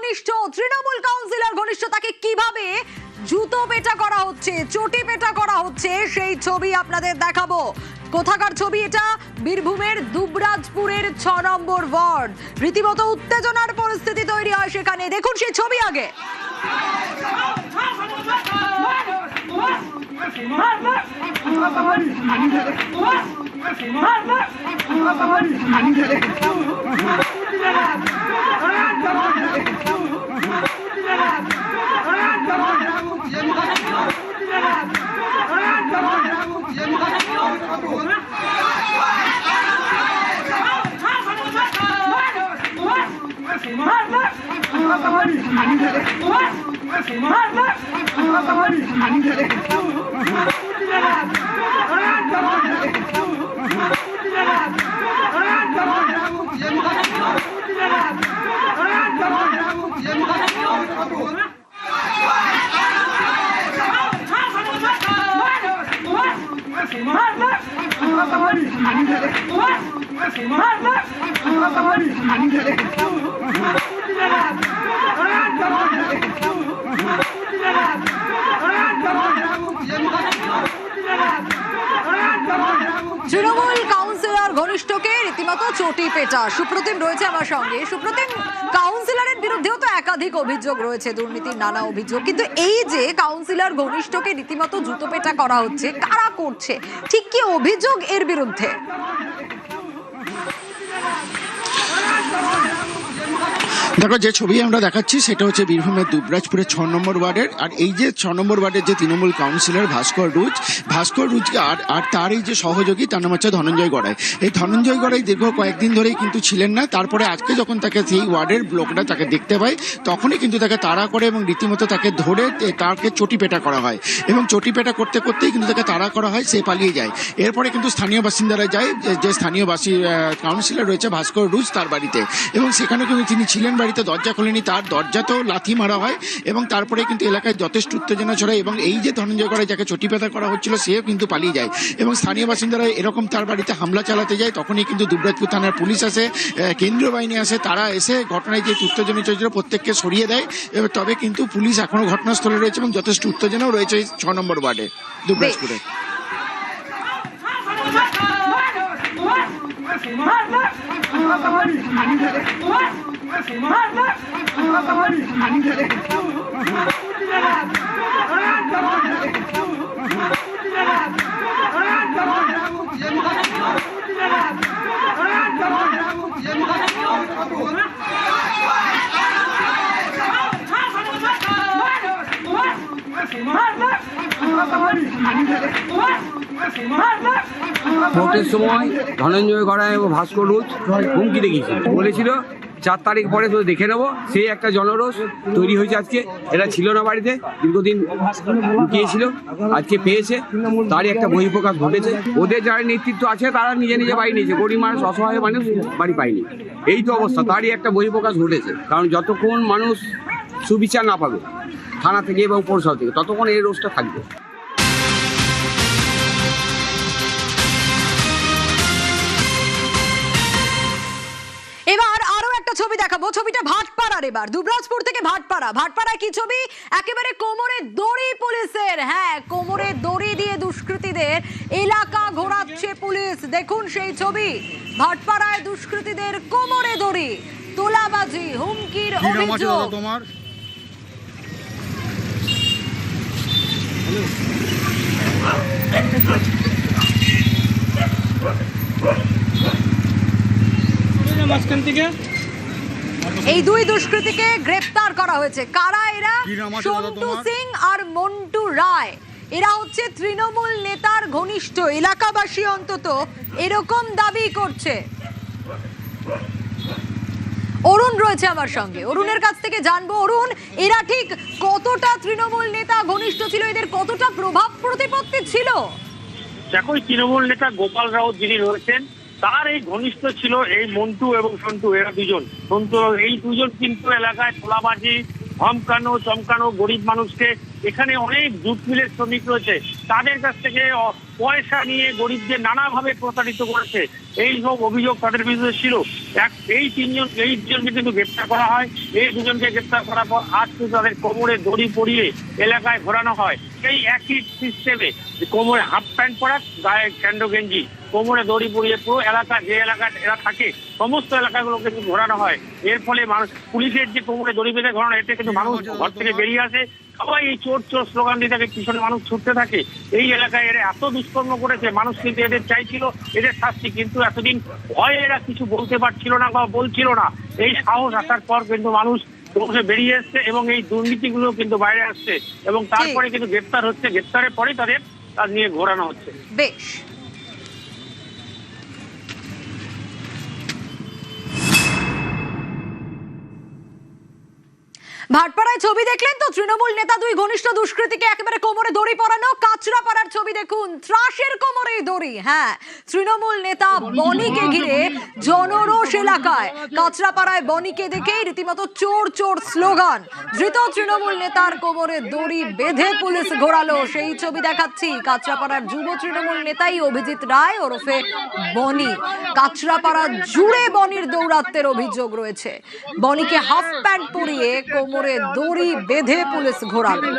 ঘনিষ্ঠ তৃণমূল কাউন্সিলর ঘনিষ্ঠ তাকে কিভাবে জুতো পেটা করা হচ্ছে, চটি পেটা করা হচ্ছে, সেই ছবি আপনাদের দেখাবো। কোথাকার ছবি এটা? বীরভূমের দুবরাজপুরের 6 নম্বর ওয়ার্ড। রীতিমতো উত্তেজনার পরিস্থিতি তৈরি হয় সেখানে। দেখুন সেই ছবি আগে। তৃণমূল কাউন্সিলর ঘনিষ্ঠকে রীতিমতো চটি পেটা। সুপ্রতিম রয়েছে আমার সঙ্গে। সুপ্রতিম, কাউন্সিলরের বিরুদ্ধেও তো একাধিক অভিযোগ রয়েছে, দুর্নীতির নানা অভিযোগ, কিন্তু এই যে কাউন্সিলর ঘনিষ্ঠকে রীতিমতো জুতো পেটা করা হচ্ছে, কারা করছে, ঠিক কি অভিযোগ এর বিরুদ্ধে? দেখো, যে ছবি আমরা দেখাচ্ছি সেটা হচ্ছে বীরভূমের দুবরাজপুরের 6 নম্বর ওয়ার্ডের। আর এই যে 6 নম্বর ওয়ার্ডের যে তৃণমূল কাউন্সিলর ভাস্কর রুজ আর তার এই যে সহযোগী, তার নাম হচ্ছে ধনঞ্জয় গড়াই। এই ধনঞ্জয় গড়াই দীর্ঘ কয়েকদিন ধরেই কিন্তু ছিলেন না। তারপরে আজকে যখন তাকে সেই ওয়ার্ডের লোকরা তাকে দেখতে পায়, তখনই কিন্তু তাকে তাড়া করে এবং রীতিমতো তাকে ধরে তাকে চটিপেটা করা হয়। এবং চটিপেটা করতে করতেই কিন্তু তাকে তাড়া করা হয়, সে পালিয়ে যায়। এরপরে কিন্তু স্থানীয় বাসিন্দারা যায়, যে স্থানীয় কাউন্সিলর রয়েছে ভাস্কর রুজ, তার বাড়িতে, এবং সেখানে কিন্তু তিনি ছিলেন বাড়িতে, দরজা খোলেনি, তার দরজাতেও লাথি মারা হয়। এবং তারপরে কিন্তু এলাকায় যথেষ্ট উত্তেজনা ছড়ায় এবং এই যে ধনঞ্জয় গড়াই যাকে চটিপেটা করা হচ্ছিল, সেও কিন্তু পালিয়ে যায়। এবং স্থানীয় বাসিন্দারা এরকম তার বাড়িতে হামলা চালাতে যায়, তখনই কিন্তু দুবরাজপুর থানার পুলিশ আসে, কেন্দ্রীয় বাহিনী আসে, তারা এসে ঘটনায় যে উত্তেজনা চলছিল প্রত্যেককে সরিয়ে দেয়। তবে কিন্তু পুলিশ এখনো ঘটনাস্থলে রয়েছে এবং যথেষ্ট উত্তেজনাও রয়েছে এই 6 নম্বর ওয়ার্ডে দুবরাজপুরে। ভোটের সময় ধনঞ্জয় গড়াই এবং ভাস্কর রুজ হুমকি দেখিয়েছে, বলেছিল 4 তারিখ পরে তো দেখে নেবো। সেই একটা জনরোষ তৈরি হয়েছে আজকে। এরা ছিল না বাড়িতে, দীর্ঘদিন লুকিয়েছিল, আজকে পেয়েছে, তারই একটা বহিঃপ্রকাশ ঘটেছে। ওদের যারা নেতৃত্ব আছে তারা নিজে নিজে বাড়ি নিয়েছে, গরিব মানুষ, অসহায় মানুষ বাড়ি পায়নি। এই তো অবস্থা, তারই একটা বহিঃপ্রকাশ ঘটেছে। কারণ যতক্ষণ মানুষ সুবিচার না পাবে থানা থেকে এবং পৌরসভা থেকে, ততক্ষণ এই রোষটা থাকবে। এবার আরো একটা ছবি দেখাবো। ছবিটা ভাটপাড়ার, এবার দুবরাজপুর থেকে ভাটপাড়ায় কি ছবি? একেবারে কোমরে দড়ি পুলিশের। হ্যাঁ, কোমরে দড়ি দিয়ে দুষ্কৃতীদের এলাকা ঘোরাচ্ছে পুলিশ। দেখুন সেই ছবি। ভাটপাড়ায় দুষ্কৃতীদের কোমরে দড়ি, তোলাবাজি, হুমকির অভিযোগ। তোমার এই দুই দুষ্কৃতীকে গ্রেফতার করা হয়েছে। কারা এরা? সন্টু সিং আর মন্টু রায়। এরা হচ্ছে তৃণমূল নেতার ঘনিষ্ঠ। এলাকাবাসী অন্তত এরকম দাবি করছে। অরুণ রয়েছে আমার সঙ্গে, অরুণের কাছ থেকে জানবো। অরুণ, এরা ঠিক কতটা তৃণমূল নেতা ঘনিষ্ঠ ছিল, এদের কতটা প্রভাব প্রতিপত্তি ছিল? দেখো, তৃণমূল নেতা গোপাল রাউত যিনি রয়েছেন, তার এই ঘনিষ্ঠ ছিল এই মন্টু এবং সন্টু। এরা দুজন, এই দুজন কিন্তু এলাকায় তোলাবাজি, ধমকানো, চমকানো, গরিব মানুষকে এখানে অনেক জুট মিলের শ্রমিক রয়েছে, তাদের কাছ থেকে পয়সা নিয়ে গরিবদের নানাভাবে প্রতারিত করেছে, এই সব অভিযোগ তাদের বিরুদ্ধে ছিল। এই দুজনকে কিন্তু গ্রেপ্তার করা হয়। এই দুজনকে গ্রেপ্তার করার পর আজ কিন্তু তাদের কোমরে দড়ি পরিয়ে এলাকায় ঘোরানো হয়। এই একই সিস্টেমে কোমরে হাফ প্যান্ট পরা, গায়ে স্যান্ডো গেঞ্জি, কোমরে দড়ি পরিয়ে পুরো এলাকা, যে এলাকায় এরা থাকে সমস্ত এলাকাগুলোকে কিন্তু ঘোরানো হয়। এর ফলে মানুষ, পুলিশের যে কোমরে দড়ি বেঁধে ঘোরানো, এতে কিন্তু মানুষ ঘর থেকে বেরিয়ে আসে। সবাই এই চোর চোর স্লোগান দিয়ে থাকে, পিছনে মানুষ ছুটতে থাকে। এই এলাকায় এরা এত দুষ্কর্ম করেছে, মানুষ কিন্তু এদের চাইছিল এদের শাস্তি, কিন্তু এতদিন ভয়ে এরা কিছু বলতে পারছিল না বা বলছিল না। এই সাহস আসার পর কিন্তু মানুষ বেরিয়ে এসছে এবং এই দুর্নীতিগুলো কিন্তু বাইরে আসছে এবং তারপরে কিন্তু গ্রেপ্তার হচ্ছে। গ্রেপ্তারের পরে তাদের নিয়ে ঘোরানো হচ্ছে। বেশ, ভাটপাড়ায় ছবি দেখলেন তো, তৃণমূল নেতা দুই ঘনিষ্ঠ দুষ্কৃতীকে একেবারে কোমরে দড়ি পরানো। কাঁচরাপাড়ার ছবি দেখুন, ত্রাসের কোমরে দড়ি। হ্যাঁ, তৃণমূল নেতা বনিকে ঘিরে জনরোষ এলাকায়। কাঁচরাপাড়ায় বনিকে দেখেই রীতিমতো চোর চোর স্লোগান। ধৃত তৃণমূল নেতার কোমরে দড়ি বেঁধে পুলিশ ঘোরালো, সেই ছবি দেখাচ্ছি। কাঁচরাপাড়ার যুব তৃণমূল নেতাই অভিজিৎ রায় ওরফে বনি। কাঁচরাপাড়া জুড়ে বনির দৌরাত্মের অভিযোগ রয়েছে। বনিকে হাফ প্যান্ট পরিয়ে কোমরে দড়ি বেঁধে পুলিশ ঘোরালো।